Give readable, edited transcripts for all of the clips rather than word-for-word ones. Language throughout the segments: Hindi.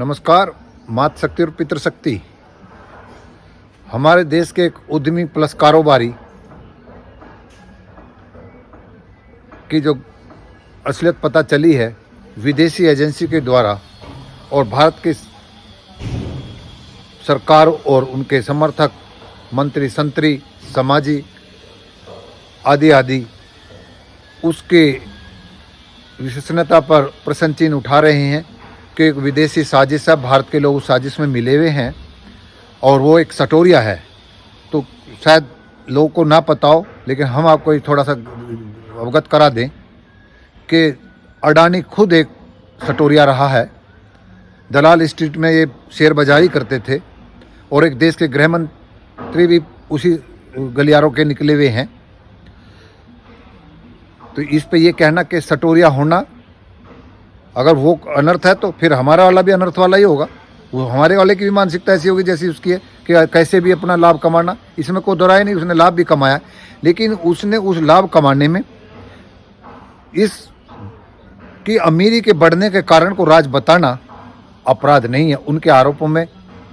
नमस्कार। मातृशक्ति और पितृशक्ति हमारे देश के एक उद्यमी प्लस कारोबारी की जो असलियत पता चली है विदेशी एजेंसी के द्वारा और भारत की सरकार और उनके समर्थक मंत्री संतरी समाजी आदि आदि उसके विश्वसनीयता पर प्रश्न चिन्ह उठा रहे हैं कि एक विदेशी साजिश है, भारत के लोग उस साजिश में मिले हुए हैं और वो एक सटोरिया है। तो शायद लोगों को ना पता हो, लेकिन हम आपको थोड़ा सा अवगत करा दें कि अडानी खुद एक सटोरिया रहा है। दलाल स्ट्रीट में ये शेयर बाजारी करते थे और एक देश के गृह मंत्री भी उसी गलियारों के निकले हुए हैं। तो इस पे ये कहना कि सटोरिया होना, अगर वो अनर्थ है तो फिर हमारा वाला भी अनर्थ वाला ही होगा। वो हमारे वाले की भी मानसिकता ऐसी होगी जैसी उसकी है कि कैसे भी अपना लाभ कमाना। इसमें कोई दोहराई नहीं, उसने लाभ भी कमाया, लेकिन उसने उस लाभ कमाने में इस की अमीरी के बढ़ने के कारण को राज बताना अपराध नहीं है। उनके आरोपों में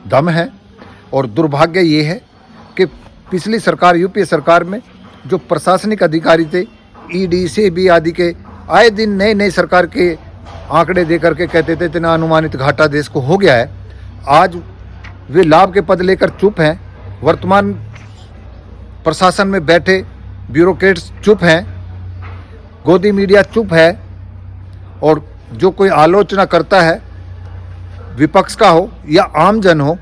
दम है और दुर्भाग्य ये है कि पिछली सरकार यूपीए सरकार में जो प्रशासनिक अधिकारी थे, ईडी सेबी आदि के, आए दिन नए नए सरकार के आंकड़े दे करके कहते थे इतना अनुमानित घाटा देश को हो गया है। आज वे लाभ के पद लेकर चुप हैं। वर्तमान प्रशासन में बैठे ब्यूरोक्रेट्स चुप हैं, गोदी मीडिया चुप है और जो कोई आलोचना करता है, विपक्ष का हो या आम जन हो,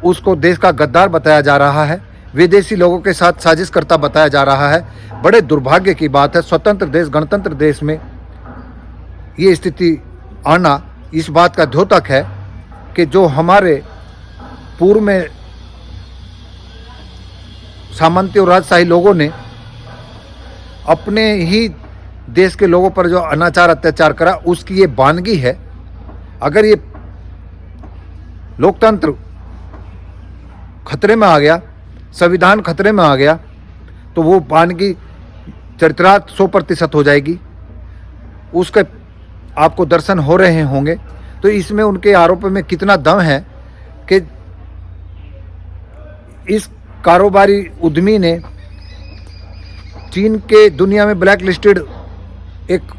उसको देश का गद्दार बताया जा रहा है, विदेशी लोगों के साथ साजिश करता बताया जा रहा है। बड़े दुर्भाग्य की बात है। स्वतंत्र देश, गणतंत्र देश में ये स्थिति आना इस बात का द्योतक है कि जो हमारे पूर्व में सामंती और राजशाही लोगों ने अपने ही देश के लोगों पर जो अनाचार अत्याचार करा, उसकी ये वानगी है। अगर ये लोकतंत्र खतरे में आ गया, संविधान खतरे में आ गया, तो वो वानगी चरित्रार्थ 100% हो जाएगी। उसके आपको दर्शन हो रहे होंगे। तो इसमें उनके आरोपों में कितना दम है कि इस कारोबारी उद्यमी ने चीन के दुनिया में ब्लैक लिस्टेड एक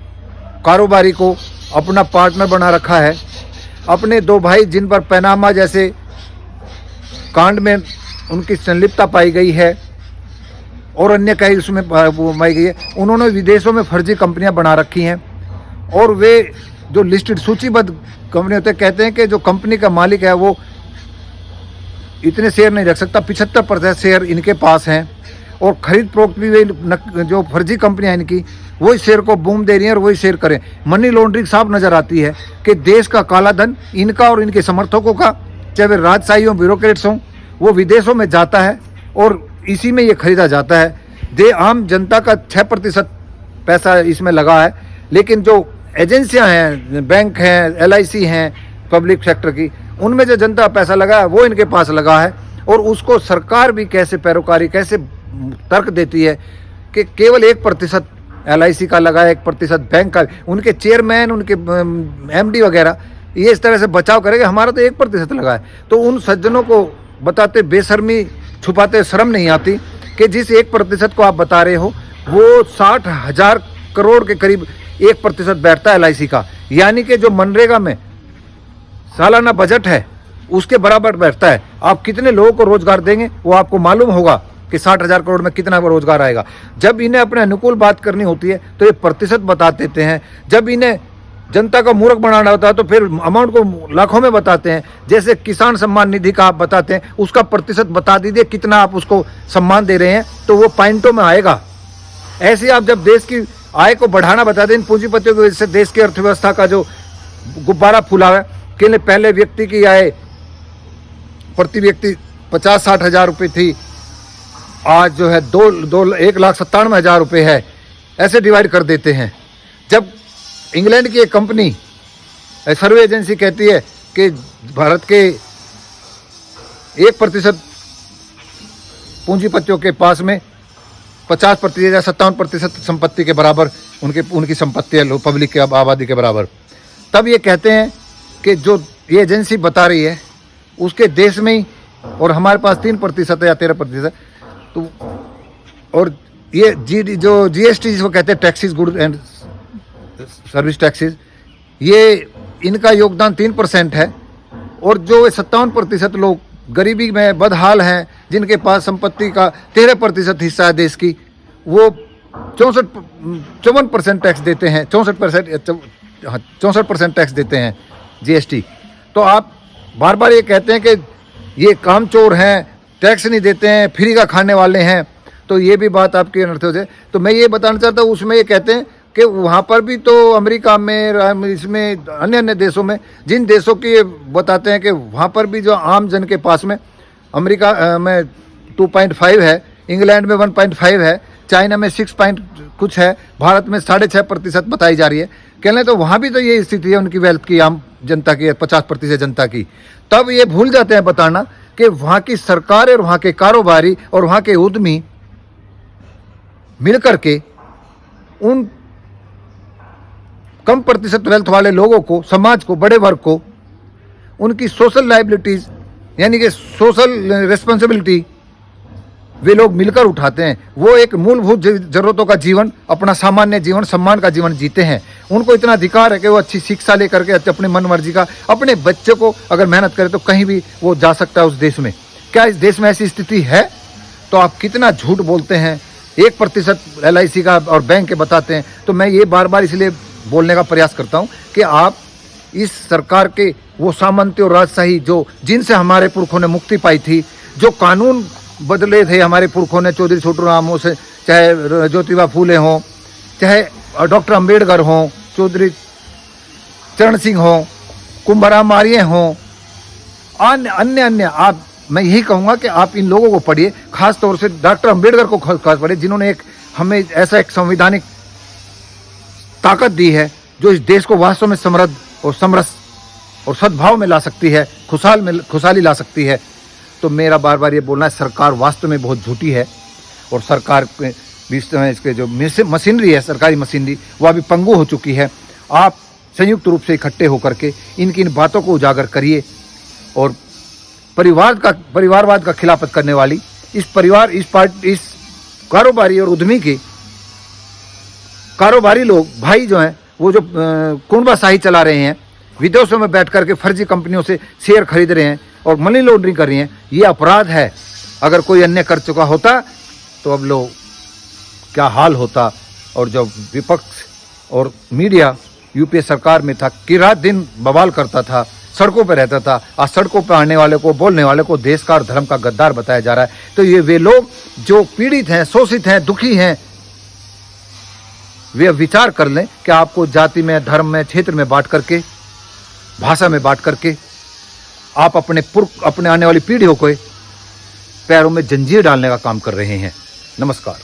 कारोबारी को अपना पार्टनर बना रखा है। अपने दो भाई जिन पर पनामा जैसे कांड में उनकी संलिप्तता पाई गई है और अन्य कई उसमें पाई गई है, उन्होंने विदेशों में फर्जी कंपनियां बना रखी हैं। और वे जो लिस्टेड सूचीबद्ध कंपनी होते हैं, कहते हैं कि जो कंपनी का मालिक है वो इतने शेयर नहीं रख सकता, 75% शेयर इनके पास हैं और खरीद फरोख्त भी वे जो फर्जी कंपनियां इनकी वही शेयर को बूम दे रही हैं और वही शेयर करें। मनी लॉन्ड्रिंग साफ नज़र आती है कि देश का काला धन इनका और इनके समर्थकों का, चाहे वे राजशाही हों, ब्यूरोक्रेट्स हों, वो विदेशों में जाता है और इसी में ये खरीदा जाता है। आम जनता का 6% पैसा इसमें लगा है, लेकिन जो एजेंसियां हैं, बैंक हैं, LIC हैं पब्लिक सेक्टर की, उनमें जो जनता पैसा लगा है वो इनके पास लगा है। और उसको सरकार भी कैसे पैरोकारी, कैसे तर्क देती है कि केवल 1% LIC का लगा है, 1% बैंक का। उनके चेयरमैन, उनके MD वगैरह ये इस तरह से बचाव करेंगे, हमारा तो 1% लगा है। तो उन सज्जनों को बताते बेशर्मी छुपाते शर्म नहीं आती कि जिस 1% को आप बता रहे हो वो 60,000 करोड़ के करीब 1% बैठता है LIC का। यानी कि जो मनरेगा में सालाना बजट है उसके बराबर बैठता है। आप कितने लोगों को रोजगार देंगे वो आपको मालूम होगा कि 60,000 करोड़ में कितना रोजगार आएगा। जब इन्हें अपने अनुकूल बात करनी होती है तो ये प्रतिशत बता देते हैं, जब इन्हें जनता का मूर्ख बनाना होता है तो फिर अमाउंट को लाखों में बताते हैं। जैसे किसान सम्मान निधि का आप बताते हैं, उसका प्रतिशत बता दीजिए कितना आप उसको सम्मान दे रहे हैं, तो वो पॉइंटों में आएगा। ऐसे आप जब देश की आय को बढ़ाना बता दें, पूंजीपतियों की वजह से देश की अर्थव्यवस्था का जो गुब्बारा फूला है कि पहले व्यक्ति की आय प्रति व्यक्ति 50-60 हज़ार रुपये थी, आज जो है 1,97,000 रुपये है। ऐसे डिवाइड कर देते हैं। जब इंग्लैंड की एक कंपनी सर्वे एजेंसी कहती है कि भारत के 1% पूंजीपतियों के पास में 50% या 57% संपत्ति के बराबर उनकी संपत्ति है, पब्लिक के आबादी के बराबर, तब ये कहते हैं कि जो ये एजेंसी बता रही है उसके देश में ही, और हमारे पास 3% या 13%। तो और ये जो GST जिसको कहते हैं, taxes, good and service taxes, ये इनका योगदान 3% है। और जो 57% लोग गरीबी में बदहाल हैं, जिनके पास संपत्ति का 13% हिस्सा है देश की, वो 54% टैक्स देते हैं, 64% टैक्स देते हैं GST। तो आप बार बार ये कहते हैं कि ये कामचोर हैं, टैक्स नहीं देते हैं, फ्री का खाने वाले हैं, तो ये भी बात आपकी अनर्थ हो जाए। तो मैं ये बताना चाहता हूँ, उसमें ये कहते हैं कि वहाँ पर भी तो अमेरिका में, इसमें अन्य देशों में, जिन देशों की ये बताते हैं कि वहाँ पर भी जो आम जन के पास में, अमेरिका में 2.5 है, इंग्लैंड में 1.5 है, चाइना में 6 पॉइंट कुछ है, भारत में 6.5% बताई जा रही है। कहने तो वहाँ भी तो ये स्थिति है उनकी वेल्थ की, आम जनता की, 50% जनता की। तब ये भूल जाते हैं बताना कि वहाँ की सरकार और वहाँ के कारोबारी और वहाँ के उद्यमी मिलकर के उन कम प्रतिशत वेल्थ वाले लोगों को, समाज को, बड़े वर्ग को, उनकी सोशल लाइबिलिटीज यानी कि सोशल रिस्पॉन्सिबिलिटी वे लोग मिलकर उठाते हैं। वो एक मूलभूत जरूरतों का जीवन, अपना सामान्य जीवन, सम्मान का जीवन जीते हैं। उनको इतना अधिकार है कि वो अच्छी शिक्षा लेकर के अपने मन मर्जी का, अपने बच्चे को अगर मेहनत करे तो कहीं भी वो जा सकता है उस देश में। क्या इस देश में ऐसी स्थिति है? तो आप कितना झूठ बोलते हैं। 1% LIC का और बैंक के बताते हैं। तो मैं ये बार बार इसलिए बोलने का प्रयास करता हूँ कि आप इस सरकार के वो सामंती और राजशाही जिनसे हमारे पुरखों ने मुक्ति पाई थी, जो कानून बदले थे हमारे पुरखों ने, चौधरी छोटू रामों से, चाहे ज्योतिबा फूले हों, चाहे डॉक्टर अंबेडकर हों, चौधरी चरण सिंह हों, कुंभराम आर्य हों, अन्य आप, मैं यही कहूँगा कि आप इन लोगों को पढ़िए, खास तौर से डॉक्टर अंबेडकर को खास पढ़िए, जिन्होंने हमें ऐसा एक संवैधानिक ताकत दी है जो इस देश को वास्तव में समृद्ध और समरस और सद्भाव में ला सकती है, खुशहाली ला सकती है। तो मेरा बार बार ये बोलना है, सरकार वास्तव में बहुत झूठी है और सरकार के बीच में इसके जो मशीनरी है, सरकारी मशीनरी, वो अभी पंगु हो चुकी है। आप संयुक्त रूप से इकट्ठे होकर के इनकी इन बातों को उजागर करिए और परिवारवाद का खिलाफत करने वाली इस कारोबारी और उद्यमी के कारोबारी लोग भाई जो हैं, वो जो कुंभाशाही चला रहे हैं, विदेशों में बैठ करके फर्जी कंपनियों से शेयर खरीद रहे हैं और मनी लॉन्ड्रिंग कर रही हैं, ये अपराध है। अगर कोई अन्य कर चुका होता तो अब लोग क्या हाल होता। और जब विपक्ष और मीडिया UPA सरकार में था कि रात दिन बवाल करता था, सड़कों पर रहता था, आज सड़कों पर आने वाले को, बोलने वाले को देश का और धर्म का गद्दार बताया जा रहा है। तो ये वे लोग जो पीड़ित हैं, शोषित हैं, दुखी हैं, वे विचार कर लें कि आपको जाति में, धर्म में, क्षेत्र में बांट करके, भाषा में बांट करके आप अपने आने वाली पीढ़ियों को पैरों में जंजीर डालने का काम कर रहे हैं। नमस्कार।